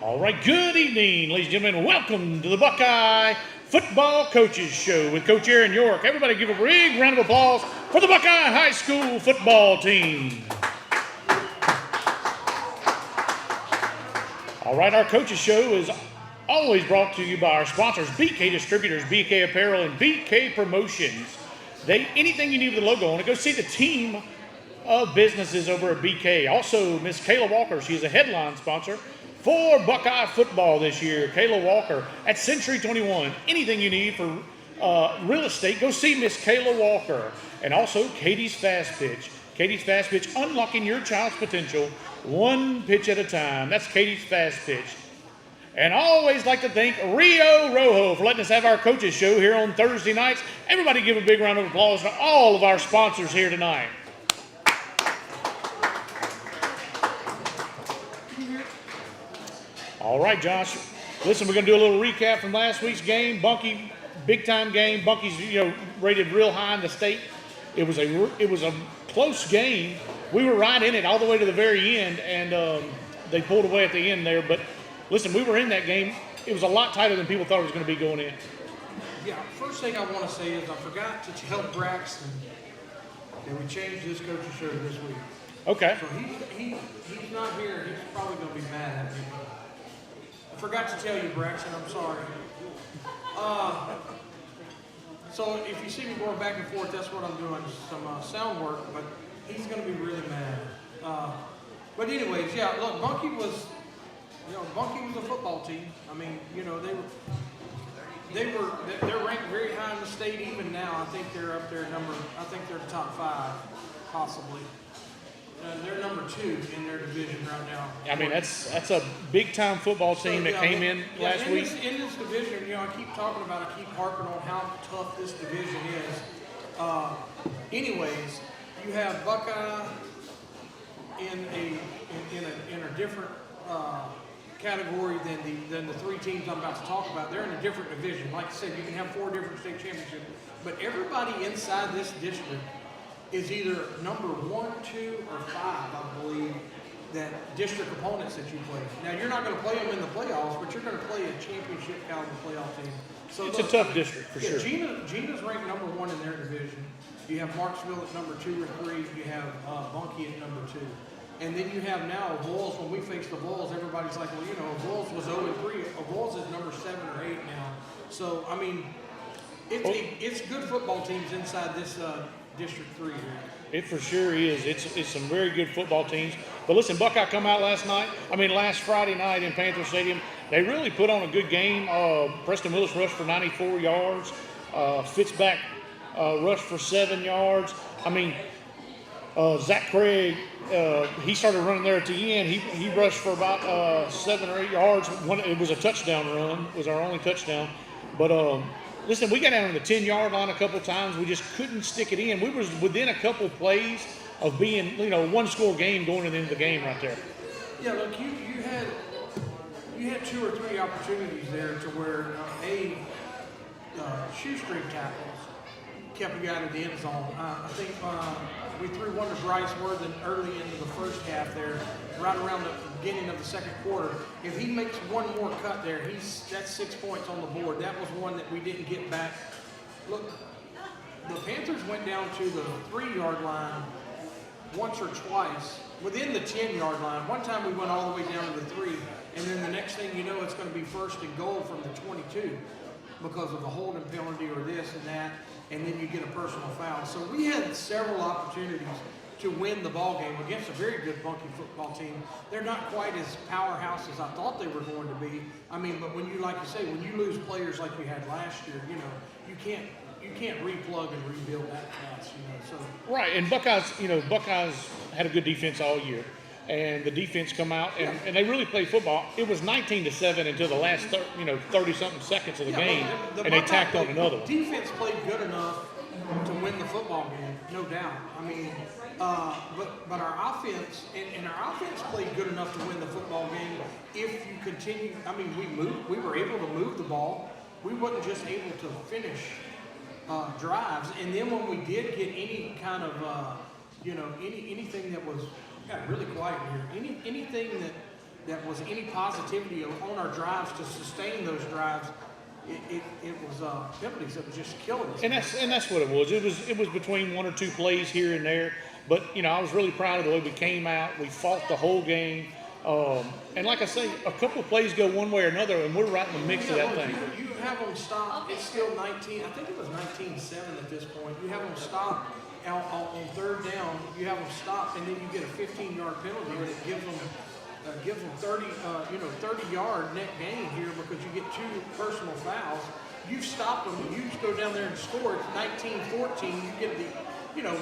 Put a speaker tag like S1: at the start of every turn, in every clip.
S1: All right, good evening, ladies and gentlemen. Welcome to the Buckeye Football Coaches Show with Coach Aaron York. Everybody give a big round of applause for the Buckeye High School football team. All right, our Coaches Show is always brought to you by our sponsors, BK Distributors, BK Apparel, and BK Promotions. Anything you need with the logo on it, go see the team of businesses over at BK. Also, Miss Kayla Walker, she's a headline sponsor for Buckeye football this year. Kayla Walker at Century 21. Anything you need for real estate, go see Miss Kayla Walker. And also Katie's Fast Pitch. Katie's Fast Pitch, unlocking your child's potential one pitch at a time. That's Katie's Fast Pitch. And I always like to thank Rio Rojo for letting us have our coaches show here on Thursday nights. Everybody give a big round of applause to all of our sponsors here tonight. All right, Josh. Listen, we're going to do a little recap from last week's game. Bunkie, big-time game. Bunkie's, rated real high in the state. It was a close game. We were right in it all the way to the very end, and they pulled away at the end there. But listen, we were in that game. It was a lot tighter than people thought it was going to be going in.
S2: Yeah, first thing I want to say is I forgot to tell Braxton that we changed his coach's shirt this week.
S1: Okay.
S2: So he's not here. He's probably going to be mad at me. I forgot to tell you, Braxton. I'm sorry. So if you see me going back and forth, that's what I'm doing, some sound work, but he's going to be really mad. But anyways, yeah, look, Bunkie was a football team. I mean, they're ranked very high in the state even now. I think they're up there I think they're top 5, possibly. They're number 2 in their division right now.
S1: I mean, that's a big-time football team that came in last week.
S2: In this division, I keep harping on how tough this division is. Anyways, you have Buckeye in a different category than the 3 teams I'm about to talk about. They're in a different division. Like I said, you can have 4 different state championships, but everybody inside this district is either number 1, 2, or 5, I believe, that district opponents that you play. Now, you're not going to play them in the playoffs, but you're going to play a championship caliber playoff team. So
S1: it's a tough district for sure.
S2: Gina's ranked number 1 in their division. You have Marksville at number 2 or 3. You have Bunkie at number 2. And then you have now Vols. When we face the Vols, everybody's like, well, Vols was 0-3. Vols is number 7 or 8 now. So, I mean, it's good football teams inside this District 3 here.
S1: It for sure is. It's some very good football teams. But listen, Buckeye come out last Friday night in Panther Stadium. They really put on a good game. Preston Willis rushed for 94 yards. Fitzback rushed for 7 yards. I mean, Zach Craig, he started running there at the end. He rushed for about 7 or 8 yards. It was a touchdown run. It was our only touchdown. But listen, we got down on the 10-yard line a couple times. We just couldn't stick it in. We was within a couple plays of being, one-score game going to the end of the game right there.
S2: Yeah, look, you had 2 or 3 opportunities there to where shoestring tackles kept you out of the end zone. I think we threw one to Bryce Worthen early into the first half there, right around the beginning of the second quarter. If he makes one more cut there, that's 6 points on the board. That was one that we didn't get back. Look, the Panthers went down to the 3-yard line once or twice, within the 10-yard line. One time we went all the way down to the 3, and then the next thing you know, it's going to be 1st and goal from the 22 because of the holding penalty or this and that, and then you get a personal foul. So we had several opportunities to win the ball game against a very good Bunkie football team. They're not quite as powerhouse as I thought they were going to be. I mean, but when when you lose players like we had last year, you can't replug and rebuild that fast, So
S1: right, and Buckeyes had a good defense all year, and the defense come out and they really played football. It was 19-7 until the last 30-something seconds of the game, and they tacked on another one.
S2: Defense played good enough to win the football game, no doubt. I mean, but our offense and our offense played good enough to win the football game. If you continue, I mean, we were able to move the ball. We wasn't just able to finish drives, and then when we did get any kind of anything that was got really quiet here, anything that that was any positivity on our drives to sustain those drives. It was penalties that was just killing us.
S1: And that's what it was. It was between one or two plays here and there. But I was really proud of the way we came out. We fought the whole game. And like I say, a couple of plays go one way or another, and we're right in the mix of that thing.
S2: You have them stop. It's still 19. I think it was 19-7 at this point. You have them stop on third down. You have them stop, and then you get a 15-yard penalty, and it gives them 30-yard net gain here because you get 2 personal fouls. You've stopped them. You just go down there and score. It's 19-14. You get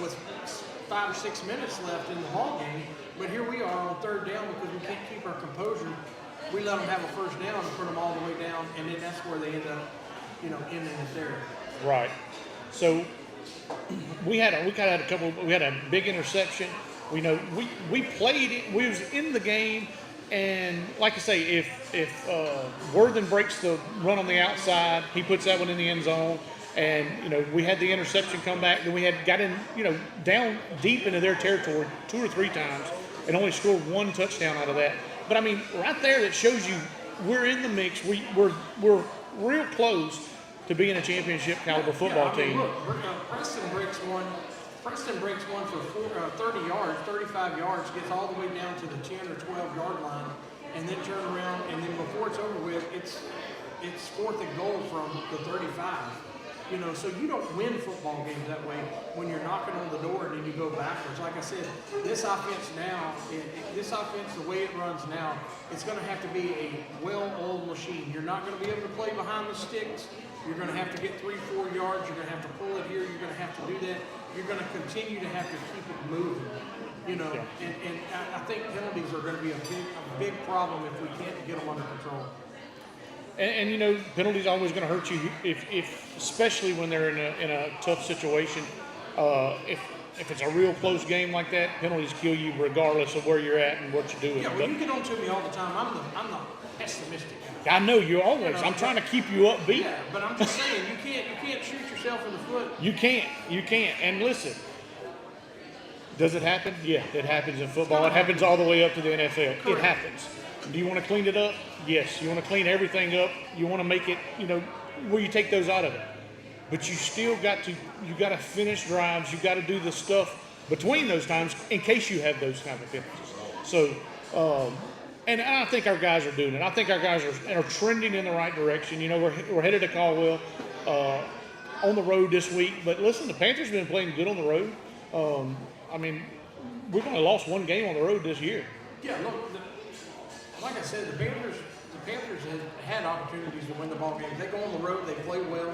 S2: with 5 or 6 minutes left in the ball game. But here we are on third down because we can't keep our composure. We let them have a first down and put them all the way down, and then that's where they end up, ending it there.
S1: Right. So we had a big interception. We played it. We was in the game, and like I say, if Worthen breaks the run on the outside, he puts that one in the end zone. And we had the interception come back, then we had got in down deep into their territory 2 or 3 times and only scored 1 touchdown out of that. But I mean, right there, that shows you we're in the mix. We're real close to being a championship caliber football team.
S2: Look, Preston breaks one for 30 yards, 35 yards, gets all the way down to the 10 or 12 yard line, and then turn around, and then before it's over with, it's 4th and goal from the 35. So you don't win football games that way when you're knocking on the door and then you go backwards. Like I said, this offense now, the way it runs now, it's going to have to be a well-oiled machine. You're not going to be able to play behind the sticks. You're going to have to get 3-4 yards. You're going to have to pull it here. You're going to have to do that. You're going to continue to have to keep it moving. And I think penalties are going to be a big problem if we can't get them under control.
S1: And penalties are always going to hurt you if especially when they're in a tough situation. If it's a real close game like that, penalties kill you regardless of where you're at and what you're doing.
S2: Yeah, well, you get on to me all the time. I'm the pessimistic guy.
S1: I know you always. I'm trying to keep you upbeat.
S2: Yeah, but I'm just saying you can't shoot yourself in the foot.
S1: You can't. And listen, does it happen? Yeah, it happens in football. It happens all the way up to the NFL.
S2: Correct.
S1: It happens. Do you want to clean it up? Yes. You want to clean everything up. You want to make it, where you take those out of it. But you still got to finish drives. You got to do the stuff between those times in case you have those kind of penalties. So, and I think our guys are doing it. I think our guys are trending in the right direction. We're headed to Caldwell on the road this week. But listen, the Panthers have been playing good on the road. We've only lost 1 game on the road this year.
S2: Yeah, look, like I said, the Panthers have had opportunities to win the ball game. They go on the road, they play well.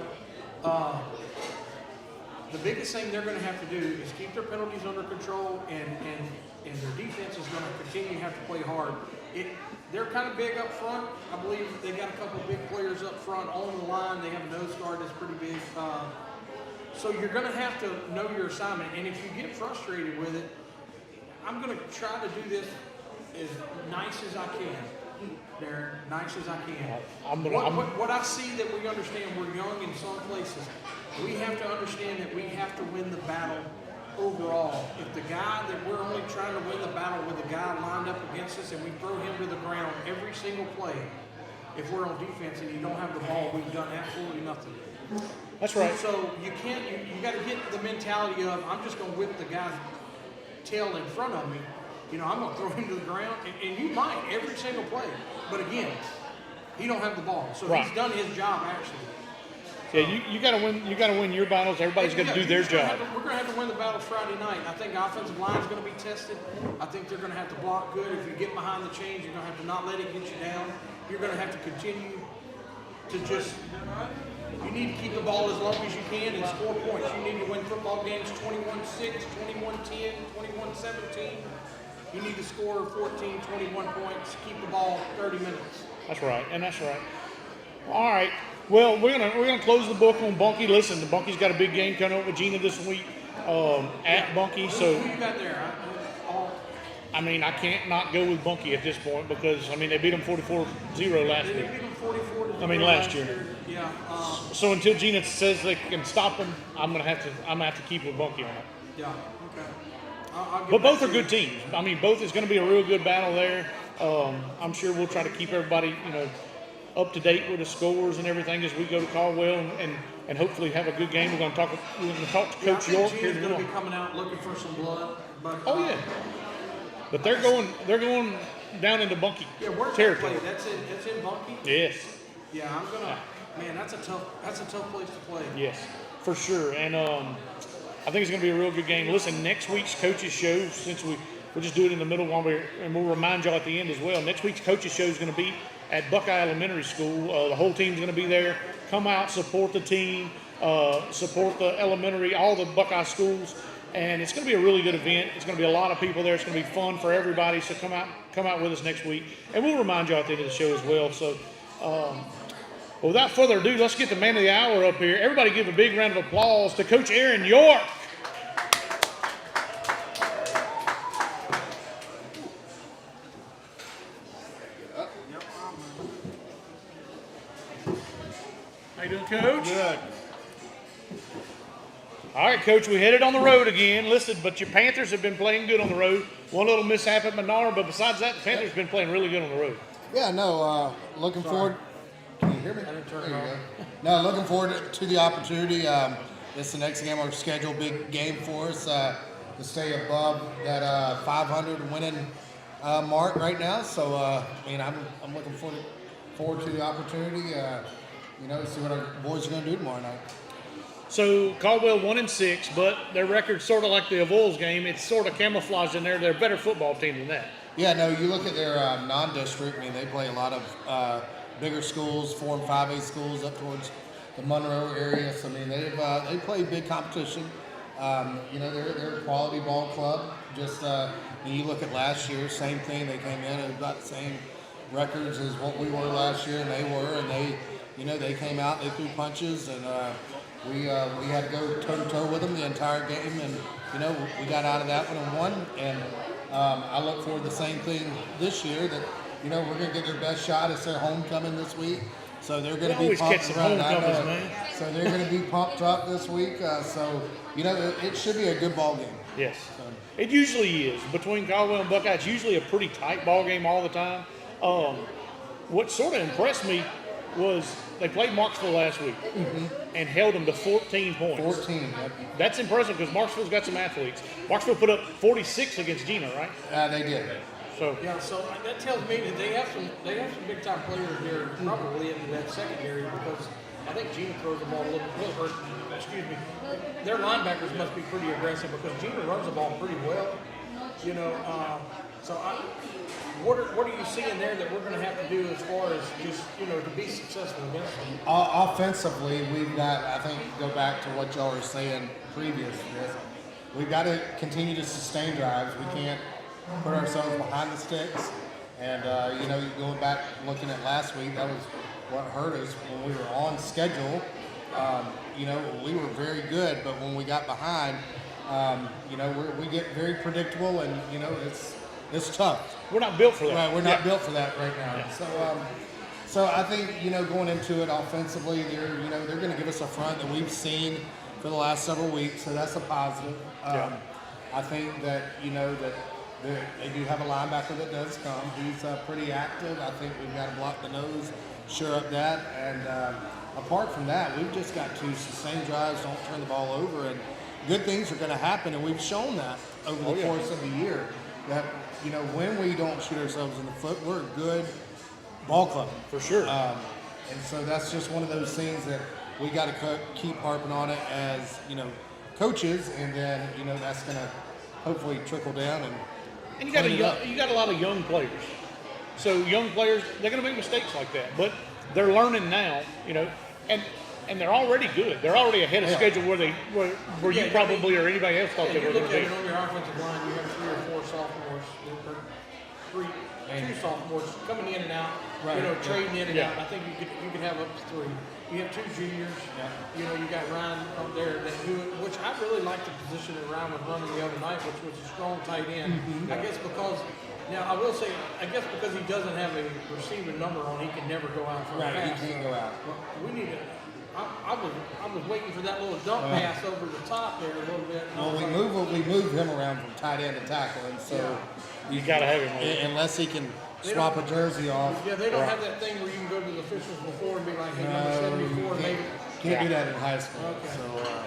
S2: The biggest thing they're going to have to do is keep their penalties under control, and their defense is going to continue to have to play hard. They're kind of big up front. I believe they got a couple of big players up front on the line. They have a nose guard that's pretty big. So you're going to have to know your assignment, and if you get frustrated with it, I'm going to try to do this as nice as I can. Darren, nice as I can. What I see that we understand, we're young in some places. We have to understand that we have to win the battle overall. If the guy that we're only trying to win the battle with a guy lined up against us and we throw him to the ground every single play, if we're on defense and you don't have the ball, we've done absolutely nothing.
S1: That's right.
S2: So you got to get the mentality of, I'm just going to whip the guy's tail in front of me. I'm going to throw him to the ground, and you might every single play. But again, he don't have the ball, so
S1: right.
S2: He's done his job actually.
S1: Yeah, you got to win. You got to win your battles. Everybody's got to do their job.
S2: We're going to have to win the battle Friday night. I think offensive line is going to be tested. I think they're going to have to block good. If you get behind the chains, you're going to have to not let it get you down. You're going to have to continue to just. You need to keep the ball as long as you can and score points. You need to win football games 21-6, 21-10, 21-17. You need to score 14, 21 points, keep the ball 30 minutes.
S1: That's right, and that's right. All right. Well, we're gonna close the book on Bunkie. Listen, the Bunkie's got a big game coming up with Gina this week at Bunkie. So
S2: who you got there?
S1: I can't not go with Bunkie at this point because they beat them 44-0 last week.
S2: They beat them 44-0
S1: last year.
S2: Yeah.
S1: So until Gina says they can stop them, I'm gonna have to keep with Bunkie on it.
S2: Yeah. Okay.
S1: But both are good teams. Both is going to be a real good battle there. I'm sure we'll try to keep everybody, up to date with the scores and everything as we go to Caldwell and hopefully have a good game. We're going to talk to Coach York here
S2: Gene's going to
S1: tomorrow.
S2: be coming out looking for some blood. But,
S1: Oh yeah, but they're going down into Bunkie
S2: where's that
S1: territory.
S2: play? That's in Bunkie?
S1: Yes.
S2: Yeah, I'm gonna. Man, that's a tough place to play.
S1: Yes, for sure. And I think it's going to be a real good game. Listen, next week's coaches show, since we'll just do it in the middle and we'll remind y'all at the end as well. Next week's coaches show is going to be at Buckeye Elementary School. The whole team's going to be there. Come out, support the team, support the elementary, all the Buckeye schools. And it's going to be a really good event. It's going to be a lot of people there. It's going to be fun for everybody. So come out with us next week. And we'll remind you at the end of the show as well. So well, without further ado, let's get the man of the hour up here. Everybody give a big round of applause to Coach Aaron York. How you doing, Coach?
S3: Good.
S1: All right, Coach, we headed on the road again. Listen, but your Panthers have been playing good on the road. One little mishap at Menard, but besides that, the Panthers have been playing really good on the road.
S3: Yeah, no, looking forward. Can you hear me?
S2: I didn't turn
S3: There
S2: it
S3: you
S2: on.
S3: go. No, looking forward to the opportunity. This is the next game on our schedule, big game for us to stay above that 500 winning mark right now. So, I'm looking forward to the opportunity. See what our boys are going to do tomorrow night.
S1: So Caldwell 1-6, but their record's sort of like the Avoyelles game. It's sort of camouflaged in there. They're a better football team than that.
S3: Yeah, no, you look at their non-district. I mean, they play a lot of bigger schools, 4 and 5A schools up towards the Monroe area. So I mean, they play big competition. They're a quality ball club. Just when you look at last year, same thing. They came in and about the same records as what we were last year, and they were, and they came out, they threw punches, and we had to go toe to toe with them the entire game, and we got out of that one and won. And I look forward to the same thing this year. That we're going to get their best shot. It's their homecoming this week, so they're going to be
S1: always
S3: pumped
S1: catch some
S3: around.
S1: homecomings, man.
S3: So they're going to be pumped up this week. It should be a good ball game.
S1: Yes, it usually is. Between Caldwell and Buckeye, it's usually a pretty tight ball game all the time. What sort of impressed me was they played Marksville last week and held them to 14 points.
S3: 14. Yep.
S1: That's impressive because Marksville's got some athletes. Marksville put up 46 against Gina, right?
S3: They did.
S1: So
S2: Yeah, so that tells me that they have some big time players there, probably in that secondary, because I think Gina throws the ball a little or excuse me, their linebackers must be pretty aggressive because Gina runs the ball pretty well. What are you seeing there that we're going to have to do as far as just to be successful against them?
S3: Offensively, we've got, I think, go back to what y'all were saying previous to this. We've got to continue to sustain drives. We can't put ourselves behind the sticks. And, going back, looking at last week, that was what hurt us when we were on schedule. We were very good, but when we got behind, we get very predictable, and, it's tough.
S1: we're not built for that.
S3: Right, we're not built for that right now.
S1: Yeah.
S3: So I think going into it offensively, they're going to give us a front that we've seen for the last several weeks, so that's a positive. I think that that they do have a linebacker that does come. He's pretty active. I think we've got to block the nose, sure up that, and apart from that, we've just got to sustain drives, don't turn the ball over, and good things are going to happen, and we've shown that over the course of the year. That when we don't shoot ourselves in the foot, we're a good ball club.
S1: For sure.
S3: And so that's just one of those things that we got to keep harping on it as coaches, and then that's going to hopefully trickle down.
S1: And you got a lot of young players. So young players, they're going to make mistakes like that, but they're learning now. And they're already good. They're already ahead of schedule where you probably or anybody else thought they were going to be.
S2: On your offensive line, you have 3 or 4 sophomores, two sophomores coming in and out, trading in and out. I think you could have up to 3. You have 2 juniors. Yeah. You got Ryan up there which I really like the position that Ryan was running the other night, which was a strong tight end.
S3: Mm-hmm.
S2: I guess because he doesn't have a receiver number on, he can never go out for a pass.
S3: He can't go out.
S2: We need to. I was waiting for that little dump pass over the top there a little bit.
S3: Well, we move him around from tight end to tackle, and so
S1: You got to have him.
S3: unless he can swap a jersey off.
S2: Yeah, they don't have that thing where you can go to the officials before and be like, hey, number 74, maybe.
S3: Can't do that in high school.
S2: Okay.
S3: So,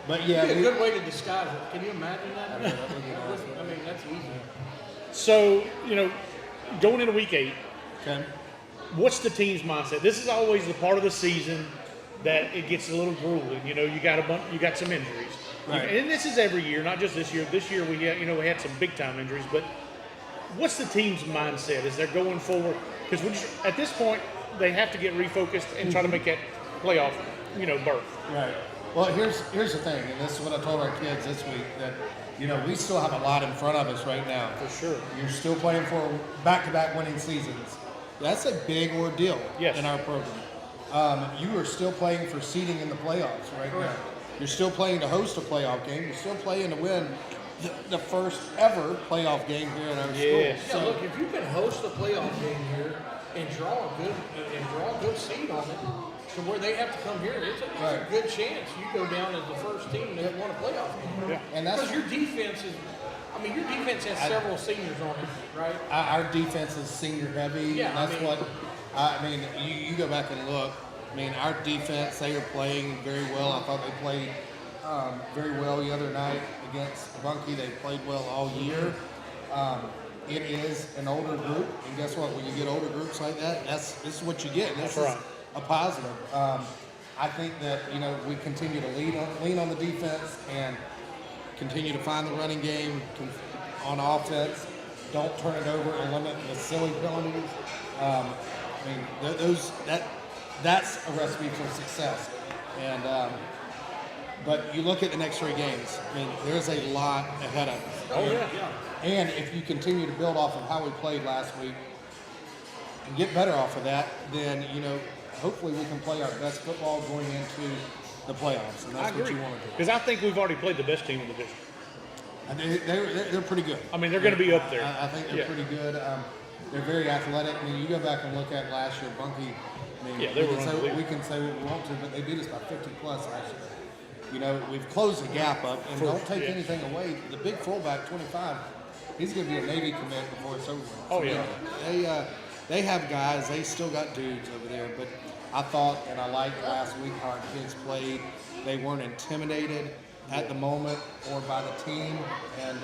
S3: but yeah,
S2: It'd be a good way to disguise it. Can you imagine that?
S3: that would be awesome.
S2: I mean, that's easy.
S1: So, going into week 8,
S3: Okay.
S1: what's the team's mindset? This is always the part of the season that it gets a little grueling. You got some injuries,
S3: Right.
S1: and this is every year, not just this year. This year we had some big time injuries, but what's the team's mindset as they're going forward? Because at this point they have to get refocused and try to make that playoff, berth.
S3: Right. Well, here's the thing, and this is what I told our kids this week, that we still have a lot in front of us right now.
S1: For sure.
S3: You're still playing for back-to-back winning seasons. That's a big ordeal in our program. You are still playing for seeding in the playoffs right now. You're still playing to host a playoff game. You're still playing to win the first ever playoff game here at our school.
S2: Yeah, look, if you can host a playoff game here and draw a good seed on it, to where they have to come here, it's a good chance you go down as the first team that won a playoff game.
S1: Yeah.
S3: And that's
S2: because your defense has several seniors on it, right?
S3: Our defense is senior heavy.
S2: Yeah,
S3: and that's you go back and look. Our defense, they are playing very well. I thought they played very well the other night against Buckeye. They played well all year. It is an older group, and guess what? When you get older groups like that, this is what you get. This is a positive. I think that we continue to lean on the defense and continue to find the running game on offense. Don't turn it over and limit the silly penalties. That's a recipe for success. And but you look at the next 3 games. There's a lot ahead of us.
S1: Oh yeah.
S3: And if you continue to build off of how we played last week and get better off of that, then hopefully we can play our best football going into the playoffs. And that's what you want to do.
S1: Because I think we've already played the best team in the division.
S3: They're pretty good.
S1: They're going to be up there.
S3: I think they're pretty good. They're very athletic. You go back and look at last year, Buckeye. We can say what we want to, but they beat us by 50 plus last year. We've closed the gap up, and don't take anything away. The big fullback, 25, he's going to be a Navy commit before it's over.
S1: Oh yeah.
S3: They have guys. They still got dudes over there, but I thought and I liked last week how our kids played. They weren't intimidated at the moment or by the team, and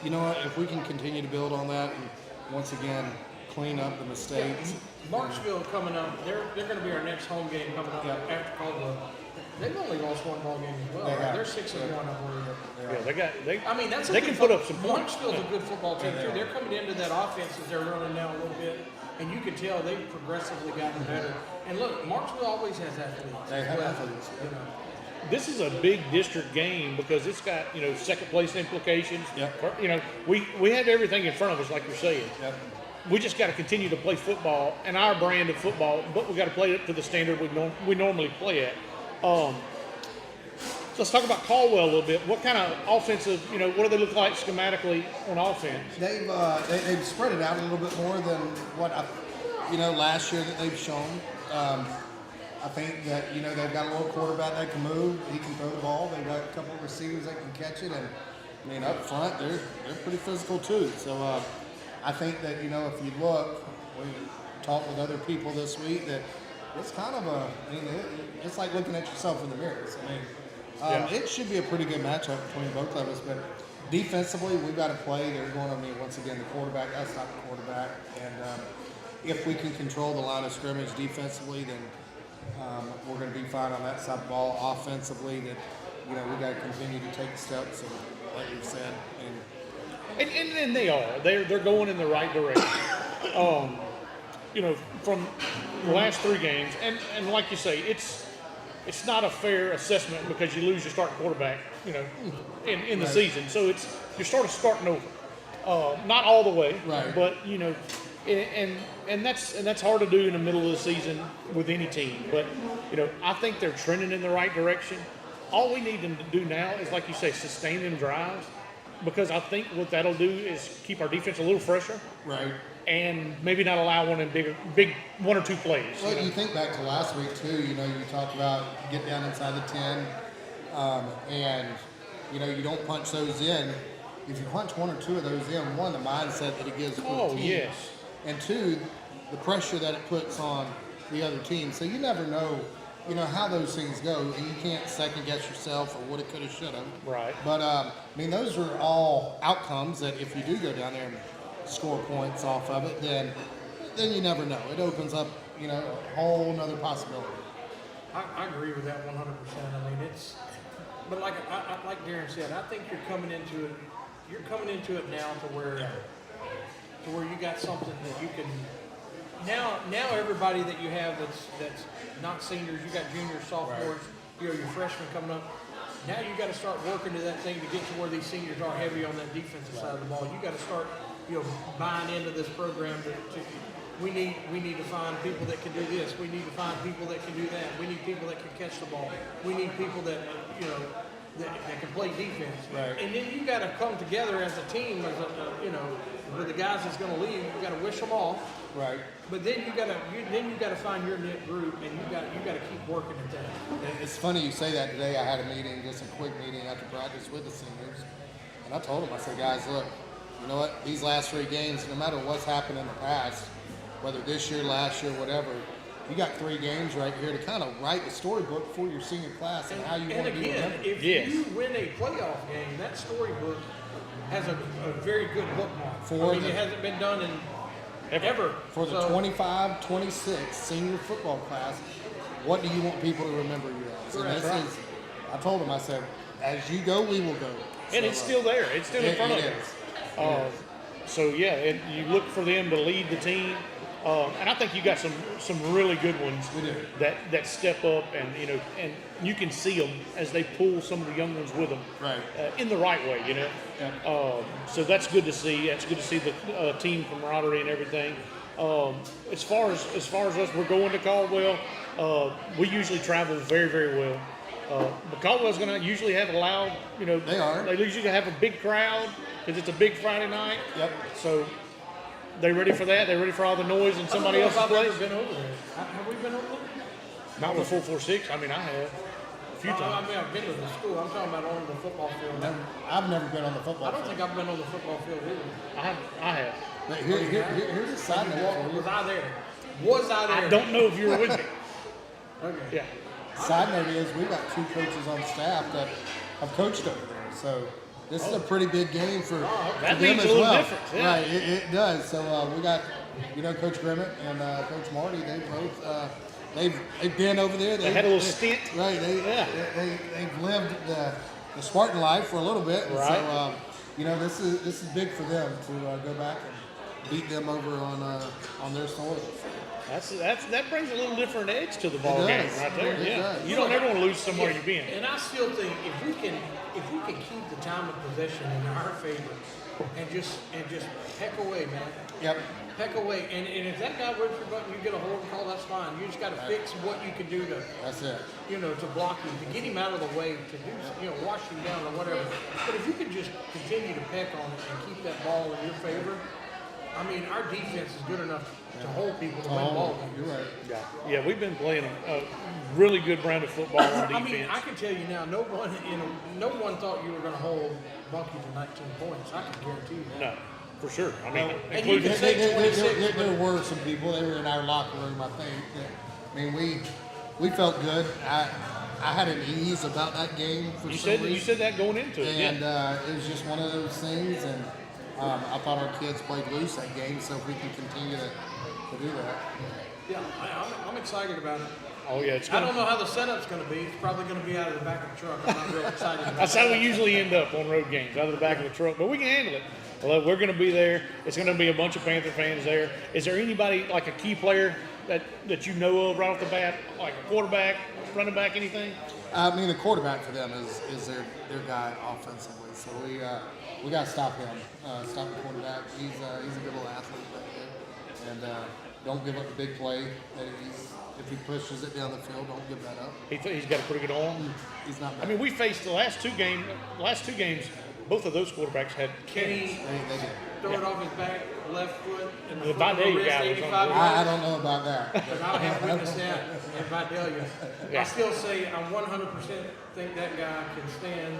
S3: you know what? If we can continue to build on that and once again clean up the mistakes.
S2: Marksville coming up, they're going to be our next home game coming up after Caldwell. They've only lost one ball game as well. Right? They're 6-1, I believe.
S1: They can put up some points.
S2: Marksville's a good football team too. They're coming into that offense as they're running now a little bit, and you can tell they've progressively gotten better. And look, Marksville always has athletes.
S3: They have athletes.
S1: This is a big district game because it's got second place implications.
S3: Yep.
S1: We have everything in front of us, like you're saying.
S3: Yep.
S1: We just got to continue to play football and our brand of football, but we got to play it to the standard we normally play at. So let's talk about Caldwell a little bit. What kind of offensive, what do they look like schematically on offense?
S3: They've spread it out a little bit more than what last year that they've shown. I think that they've got a little quarterback that can move. He can throw the ball. They've got a couple of receivers that can catch it, and up front they're pretty physical too. So I think that if you look, we talked with other people this week that it's kind of it's like looking at yourself in the mirrors. It should be a pretty good matchup between both of us, but defensively we've got to play. They're going to once again the quarterback. That's not the quarterback, and if we can control the line of scrimmage defensively, then we're going to be fine on that side of the ball. Offensively, that we got to continue to take steps, and like you said,
S1: and they are. They're going in the right direction. From the last 3 games, and like you say, it's not a fair assessment because you lose your starting quarterback, in the season. So you're sort of starting over. Not all the way,
S3: right.
S1: But and that's hard to do in the middle of the season with any team. But I think they're trending in the right direction. All we need them to do now is, like you say, sustain them drives, because I think what that'll do is keep our defense a little fresher.
S3: Right.
S1: And maybe not allow one in big 1 or 2 plays.
S3: Well, you think back to last week too. You talked about get down inside the 10, and you don't punch those in. If you punch 1 or 2 of those in, the mindset that it gives for the team.
S1: Yes.
S3: and two, the pressure that it puts on the other team. So you never know, how those things go, and you can't second guess yourself or woulda, coulda, shoulda.
S1: Right.
S3: But I mean, those are all outcomes that if you do go down there and score points off of it, then you never know. It opens up, a whole nother possibility.
S2: I agree with that 100%. I mean, but like Darron said, I think you're coming into it now to where you got something that you can. Now everybody that you have that's not seniors, you got juniors, sophomores, your freshmen coming up. Now you got to start working to that thing to get to where these seniors are heavy on that defensive side of the ball. You got to start, buying into this program. We need to find people that can do this. We need to find people that can do that. We need people that can catch the ball. We need people that that can play defense.
S3: Right.
S2: And then you got to come together as a team, with the guys that's going to leave. You got to wish them off.
S3: Right.
S2: But then you got to find your knit group, and you got to keep working at that.
S3: It's funny you say that. Today I had a meeting, just a quick meeting after practice with the seniors, and I told them, I said, guys, look, you know what? These last 3 games, no matter what's happened in the past, whether this year, last year, whatever, you got 3 games right here to kind of write the storybook for your senior class and how you want to be remembered.
S2: If you win a playoff game, that storybook has a very good bookmark. It hasn't been done in ever.
S3: For the 25-26 senior football class, what do you want people to remember you as? And I told them, I said, as you go, we will go.
S1: And it's still there. It's still in front of us. So and you look for them to lead the team. And I think you got some really good ones that step up, and and you can see them as they pull some of the young ones with them in the right way,
S3: Yeah.
S1: So that's good to see. That's good to see the team camaraderie and everything. As far as us, we're going to Caldwell. We usually travel very, very well. But Caldwell's going to usually have a loud,
S3: They are.
S1: They usually have a big crowd because it's a big Friday night.
S3: Yep.
S1: So. They ready for that? They ready for all the noise in somebody else's place?
S2: I've never been over there. Have we been over there?
S1: Not with 446. I mean, I have a few times.
S2: I mean, I've been to the school. I'm talking about on the football field.
S3: I've never been on the football
S2: I don't
S3: field.
S2: think I've been on the football field either.
S1: I have.
S3: But here's a side note for you.
S2: Was I there? Was I there?
S1: I don't know if you were with me.
S2: Okay.
S1: Yeah.
S3: Side note is we've got 2 coaches on staff that have coached over there. So this is a pretty big game for
S1: That
S3: them
S1: means
S3: as
S1: a little
S3: well.
S1: difference. Yeah.
S3: Right, it does. So we got, Coach Grimmett and Coach Marty. They both they've been over there.
S1: They had a little stint.
S3: Right. They've lived the Spartan life for a little bit. And
S1: Right.
S3: So this is big for them to go back and beat them over on their soil.
S1: That brings a little different edge to the ball game
S3: does.
S1: right there.
S3: It
S1: Yeah.
S3: does.
S1: You don't ever want to lose somewhere you've been.
S2: And I still think if we can keep the time of possession in our favor and just peck away, man.
S3: Yep.
S2: Peck away. And if that guy works your button, you get a holding call, that's fine. You just got to fix what you can do to
S3: That's it.
S2: to block him, to get him out of the way, to do wash him down or whatever. But if you could just continue to peck on it and keep that ball in your favor, I mean, our defense is good enough to hold people to win ball games.
S3: You're right.
S1: Yeah, we've been playing a really good brand of football on defense.
S2: I mean, I can tell you now, no one thought you were going to hold Bucky to 19 points. I can guarantee you that.
S1: No, for sure. I mean,
S2: And you
S1: including
S2: can say 26.
S3: There were some people. They were in our locker room, I think. We felt good. I had an ease about that game for some reason.
S1: you said that going into it.
S3: And
S1: Yeah.
S3: it was just one of those things. And I thought our kids played loose that game, so if we can continue to do that.
S2: Yeah, I'm excited about it.
S1: Oh yeah, it's
S2: I
S1: gonna.
S2: don't know how the setup's going to be. It's probably going to be out of the back of the truck. I'm not real excited about
S1: That's how we usually end up on road games, out of the back of the truck. But we can handle it. Well, we're going to be there. It's going to be a bunch of Panther fans there. Is there anybody, like a key player that you know of right off the bat, like a quarterback, running back, anything?
S3: I mean, the quarterback for them is their guy offensively. So we got to stop him. Stop the quarterback. He's a good little athlete back there. And don't give up the big play. If he pushes it down the field, don't give that up.
S1: He's got a pretty good arm.
S3: He's not bad.
S1: I mean, we faced the last two games. Both of those quarterbacks had
S2: Kenny
S3: They did.
S2: throw it off his back, left foot, and
S1: The
S2: the foot of
S1: Vidal
S2: the wrist,
S1: guy was
S2: 85
S1: on
S3: I
S2: yards.
S3: don't know about that.
S2: But I'll have witnessed that at Vidalia.
S1: Yeah.
S2: I still say I 100% think that guy can stand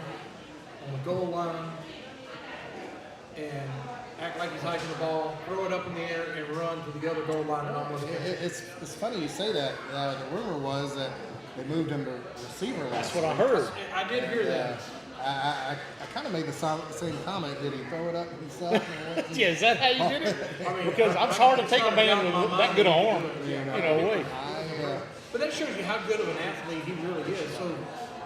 S2: on the goal line and act like he's hiking the ball, throw it up in the air, and run to the other goal line and almost hit it.
S3: It's funny you say that. The rumor was that they moved him to receiver last
S1: That's what I
S3: week.
S1: heard.
S2: I did hear that.
S3: I kind of made the same comment. Did he throw it up himself?
S1: Yeah, is that how you did it?
S2: I mean,
S1: Because it's hard to take a man with that good an arm, away.
S2: But that shows you how good of an athlete he really is. So,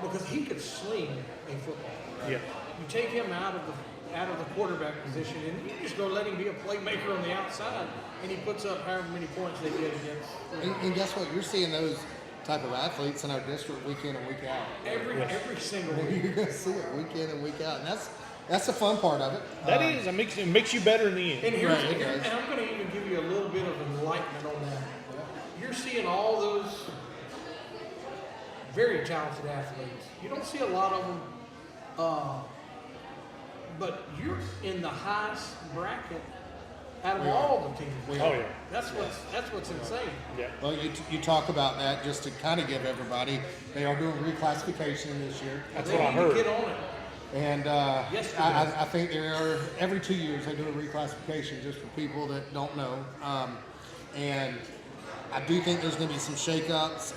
S2: because he could sling a football.
S1: Yeah.
S2: You take him out of the quarterback position, and you just go let him be a playmaker on the outside, and he puts up however many points they get against.
S3: And guess what? You're seeing those type of athletes in our district week in and week out.
S2: Every single week.
S3: You're gonna see it week in and week out, and that's the fun part of it.
S1: That is. It makes you better in the end.
S2: And and I'm going to even give you a little bit of enlightenment on that. You're seeing all those very talented athletes. You don't see a lot of them, but you're in the highest bracket out of all the teams.
S1: Oh yeah.
S2: That's what's insane.
S1: Yeah.
S3: Well, you talk about that just to kind of give everybody. They are doing reclassification this year.
S1: That's
S2: They
S1: what I
S2: need to
S1: heard.
S2: get on it.
S3: And
S2: Yesterday.
S3: I think there are every 2 years they do a reclassification just for people that don't know. And I do think there's going to be some shakeups.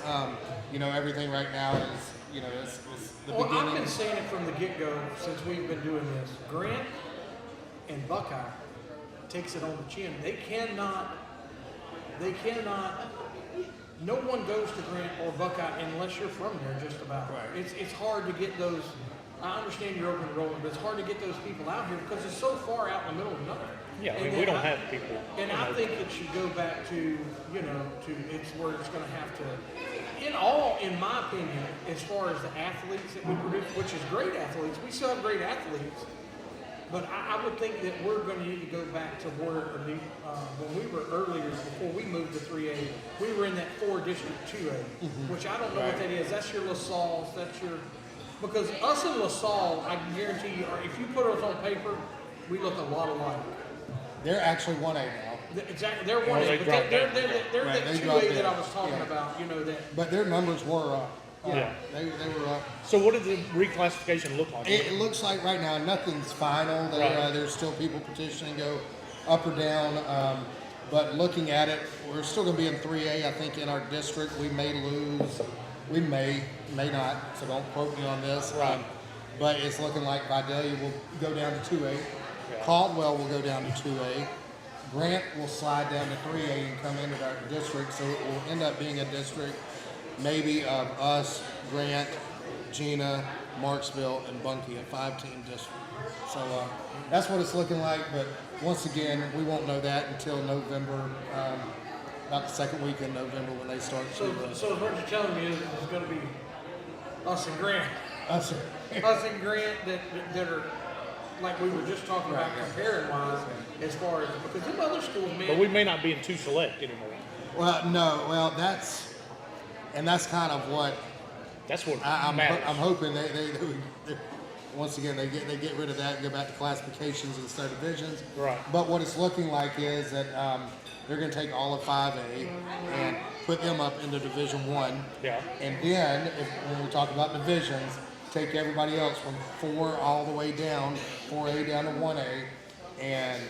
S3: Everything right now is it's the
S2: Well,
S3: beginning.
S2: I've been saying it from the get-go since we've been doing this. Grant and Buckeye takes it on the chin. They cannot, no one goes to Grant or Buckeye unless you're from there, just about.
S3: Right.
S2: It's hard to get those, I understand you're open enrollment, but it's hard to get those people out here because it's so far out in the middle of nowhere.
S1: Yeah.
S2: And
S1: We
S2: then
S1: don't have people.
S2: And I think it should go back to, it's where it's going to have to, in my opinion, as far as the athletes that we produce, which is great athletes, we still have great athletes, but I would think that we're going to need to go back to where, when we were earlier, before we moved to 3A, we were in that 4-district 2A, which I don't know what that is. That's your LaSalle's, because us and LaSalle, I can guarantee you, if you put us on paper, we look a lot alike.
S3: They're actually 1A now.
S2: Exactly, they're one
S1: Well, they
S2: A, but
S1: dropped
S2: they're
S3: Right,
S2: that
S3: they
S2: 2A
S3: dropped
S2: that
S3: down.
S2: I was talking
S3: Yeah.
S2: about, that.
S3: But their numbers were up.
S1: Yeah.
S3: They were up.
S1: So what did the reclassification look like?
S3: It looks like right now nothing's final. There's still people petitioning go up or down. But looking at it, we're still going to be in 3A. I think in our district we may lose. We may not. So don't quote me on this.
S1: Right.
S3: But it's looking like Vidalia will go down to 2A.
S1: Yeah.
S3: Caldwell will go down to 2A. Grant will slide down to 3A and come into our district. So it will end up being a district maybe of us, Grant, Gina, Marksville, and Bunkie, a 5-team district. So that's what it's looking like. But once again, we won't know that until November, about the second week in November when they start.
S2: So what you're telling me is it's going to be us and Grant.
S3: Us,
S2: Us and Grant that are, like we were just talking about comparing wise, as far as, because them other schools, man.
S1: But we may not be in 2 select anymore.
S3: well, no, well that's kind of what
S1: That's what
S3: I'm
S1: matters.
S3: hoping they once again they get rid of that and go back to classifications instead of divisions.
S1: Right.
S3: But what it's looking like is that they're going to take all of 5A and put them up into Division 1.
S1: Yeah.
S3: And then when we talk about divisions, take everybody else from 4 all the way down, 4A down to 1A, and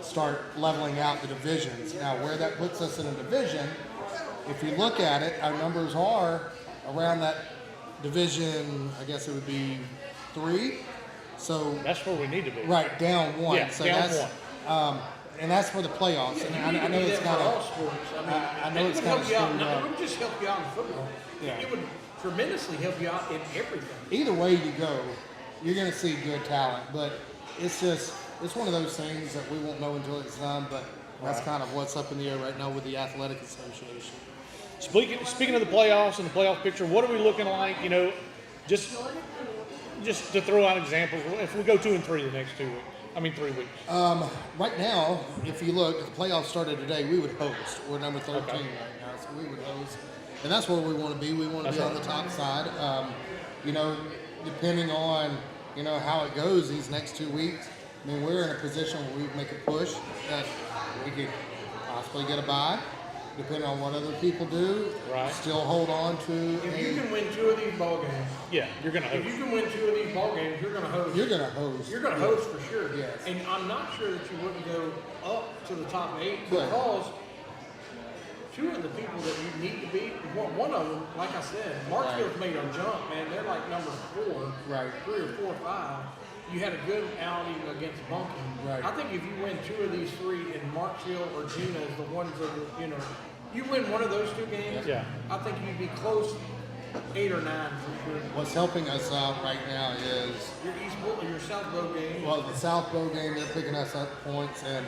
S3: start leveling out the divisions. Now, where that puts us in a division, if you look at it, our numbers are around that division, I guess it would be 3. So,
S1: That's where we need to be.
S3: right, down 1.
S1: Yeah,
S3: so
S1: down
S3: that's,
S1: 1.
S3: and that's for the playoffs. And I know
S2: You need
S3: it's
S2: to do that
S3: kind
S2: for all
S3: of,
S2: sports.
S3: I know it's
S2: it would
S3: kinda
S2: help you out.
S3: screwed
S2: No,
S3: up.
S2: it wouldn't just help you out in football.
S3: Yeah.
S2: It would tremendously help you out in everything.
S3: either way you go, you're going to see good talent. But it's one of those things that we won't know until it's done. But that's kind of what's up in the air right now with the Athletic Association.
S1: Speaking of the playoffs and the playoff picture, what are we looking like? Just to throw out examples. If we go 2 and 3 the next 3 weeks.
S3: Right now, if you look, if the playoffs started today, we would host. We're number 13
S1: Okay.
S3: right now, so we would host. And that's where we want to be. We want to be on the top side. Depending on, how it goes these next 2 weeks, I mean, we're in a position where we make a push that we could possibly get a bye. depending on what other people do, still hold on to.
S2: If you can win 2 of these ball games,
S1: you're gonna host.
S2: if you can win 2 of these ball games, you're gonna host.
S3: You're gonna host.
S2: You're gonna host for sure.
S3: Yes.
S2: And I'm not sure that you wouldn't go up to the top 8
S3: Good.
S2: because 2 of the people that you need to beat, one of them, like I said, Marksville's made a jump, man. They're like number 4,
S3: Right.
S2: 3 or 4 or 5. You had a good outing against Bunking.
S3: Right.
S2: I think if you win 2 of these 3 in Marksville or Gina is the ones that are, you win one of those 2 games.
S1: Yeah.
S2: I think you'd be close 8 or 9 for sure.
S3: What's helping us out right now is
S2: Your South Bow game.
S3: well, the South Bow game. They're picking us up points, and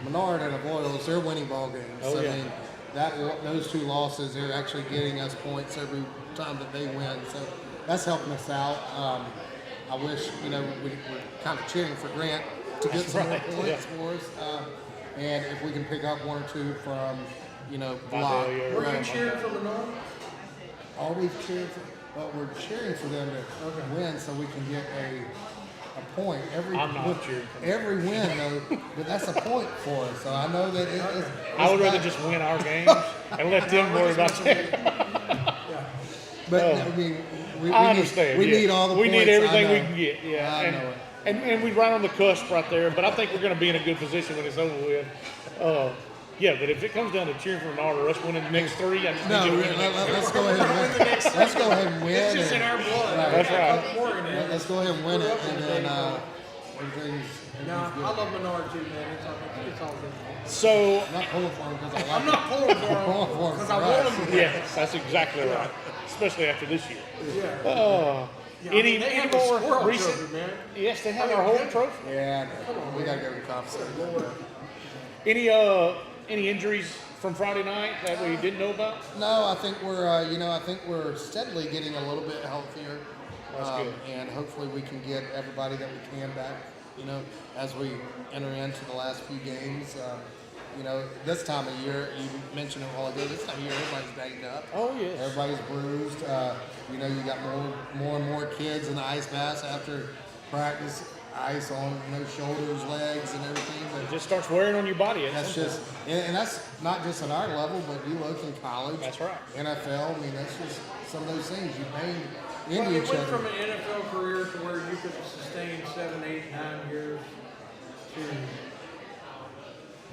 S3: Menard and Avoyles, they're winning ball games.
S1: Oh, yeah.
S3: I mean, those 2 losses, they're actually getting us points every time that they win. So that's helping us out. I wish, we're kind of cheering for Grant to get some more points for us. And if we can pick up 1 or 2 from, Block.
S2: Were you cheering for Menard?
S3: Are we cheering for? Well, we're cheering for them to win so we can get a point
S1: I'm not cheering for them.
S3: every win, though. But that's a point for us. So I know that it's
S1: I would rather just win our games and let them worry about that.
S3: But
S1: Oh.
S3: I mean, we
S1: I understand.
S3: We
S1: yeah.
S3: need all the
S1: we
S3: points.
S1: need everything
S3: I
S1: we
S3: know.
S1: can get. Yeah,
S3: I
S1: and,
S3: know it.
S1: and we're right on the cusp right there. But I think we're going to be in a good position when it's over with. But if it comes down to cheering for Menard or us winning the next 3, I just
S3: No,
S1: need you to win the next
S3: let's go ahead and win. Let's go ahead and win.
S2: It's just in
S3: and-
S2: our blood.
S3: Right.
S1: That's right.
S2: More in it.
S3: Let's go ahead and win
S2: We're
S3: it,
S2: up in
S3: and
S2: the
S3: then
S2: day.
S3: everything's
S2: No,
S3: good.
S2: I love Menard too, man. It's all good.
S1: So,
S3: I'm not pulling for him because I like
S2: I'm not pulling for
S3: I'm pulling for
S2: him
S3: him
S2: because
S3: for
S2: I want
S3: us.
S2: him to win.
S1: yes, that's exactly right. Especially after this year.
S2: Yeah. Yeah, I
S1: Any
S2: mean, they have a
S1: more
S2: squirrel
S1: recent?
S2: trophy, man.
S1: Yes, they have
S2: I
S1: our
S2: mean,
S1: whole trophy.
S3: Yeah, I know. We gotta go to the conference.
S1: Any injuries from Friday night that we didn't know about?
S3: No, I think we're steadily getting a little bit healthier.
S1: That's good.
S3: And hopefully we can get everybody that we can back, as we enter into the last few games. This time of year, you mentioned it a while ago, this time of year everybody's banged up.
S1: Oh, yes.
S3: Everybody's bruised. You got more and more kids in the ice baths after practice, ice on shoulders, legs, and everything. But
S1: It just starts wearing on your body. at
S3: that's
S1: some
S3: just, and that's not just at our level, but you look in college.
S1: That's right.
S3: NFL, I mean, that's just some of those things you bang
S2: Well,
S3: into
S2: it
S3: each
S2: went
S3: other.
S2: from an NFL career to where you could sustain 7, 8, 9 years to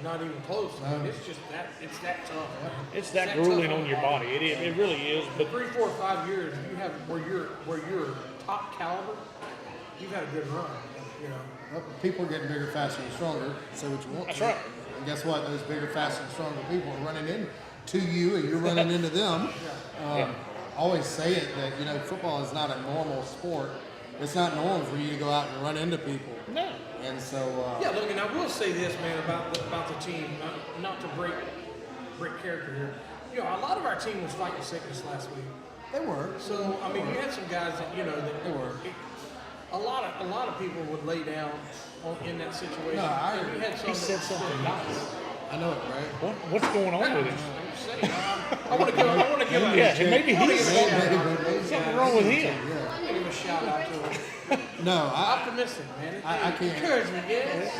S2: not even close. I mean, it's just that tough. Man.
S1: It's that
S2: tough
S1: grueling
S2: the
S1: on your body. It really is. But
S2: 3, 4, 5 years you have where you're top caliber. You've had a good run.
S3: Well, people are getting bigger, faster, and stronger. Say what you want.
S1: That's
S3: to.
S1: right.
S3: And guess what? Those bigger, faster, and stronger people are running into you, and you're running into them. I always say it that football is not a normal sport. It's not normal for you to go out and run into people.
S1: no.
S3: And so
S2: Yeah, look, and I will say this, man, about the team. Not to break character here. A lot of our team was fighting sickness last week.
S3: they were.
S2: So I mean, you had some guys that
S3: They were.
S2: A lot of people would lay down in that situation.
S3: No, I
S2: And
S3: agree.
S2: we had some
S1: He
S2: that
S1: said something nice.
S3: I know it, right?
S1: What's going on with him?
S2: I'm saying, I want to give a
S1: Yeah, and maybe
S2: I wanna
S1: he's
S2: give a shout out.
S1: something wrong with him.
S2: I'm gonna give a shout out to him.
S3: No,
S2: Optimistic, man.
S3: I can't.
S2: Encouragement, yes.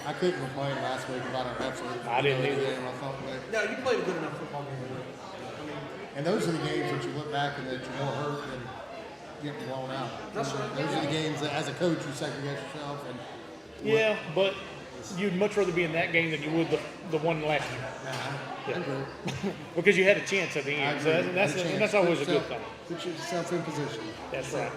S3: I couldn't complain last week about our effort.
S1: I didn't either.
S3: Game. I thought that,
S2: No, you played a good enough football game. I mean,
S3: and those are the games that you look back and that you're more hurt than getting blown out.
S2: That's right.
S3: Those are the games that, as a coach, you second guess yourself. And
S1: Yeah, but you'd much rather be in that game than you would the one last year.
S3: I agree.
S1: Because you had a chance at the end. So that's always a good thing.
S3: Put yourself in position.
S1: That's right.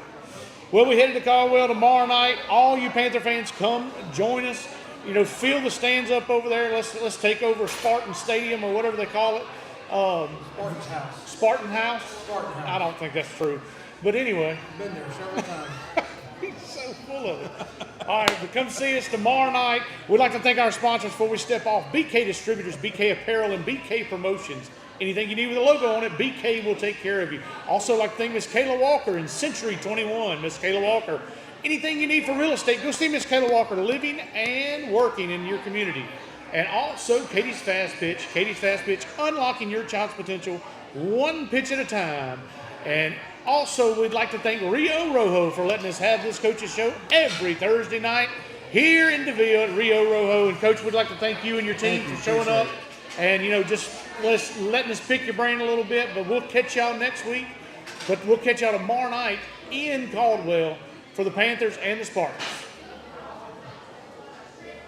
S1: Well, we headed to Caldwell tomorrow night. All you Panther fans, come join us. Fill the stands up over there. Let's take over Spartan Stadium or whatever they call it.
S2: Spartan's house.
S1: Spartan House.
S2: Spartan House.
S1: I don't think that's true, but anyway,
S2: Been there several times.
S1: he's so full of it. All right, but come see us tomorrow night. We'd like to thank our sponsors before we step off: BK Distributors, BK Apparel, and BK Promotions. Anything you need with a logo on it, BK will take care of you. Also, like to thank Miss Kayla Walker in Century 21. Miss Kayla Walker. Anything you need for real estate, go see Miss Kayla Walker, living and working in your community. And also, Katie's Fast Pitch. Katie's Fast Pitch, unlocking your child's potential one pitch at a time. And also, we'd like to thank Rio Rojo for letting us have this coach's show every Thursday night here in Deville at Rio Rojo. And Coach, we'd like to thank you and your team for showing up and just letting us pick your brain a little bit. But we'll catch y'all next week. But we'll catch y'all tomorrow night in Caldwell for the Panthers and the Spartans.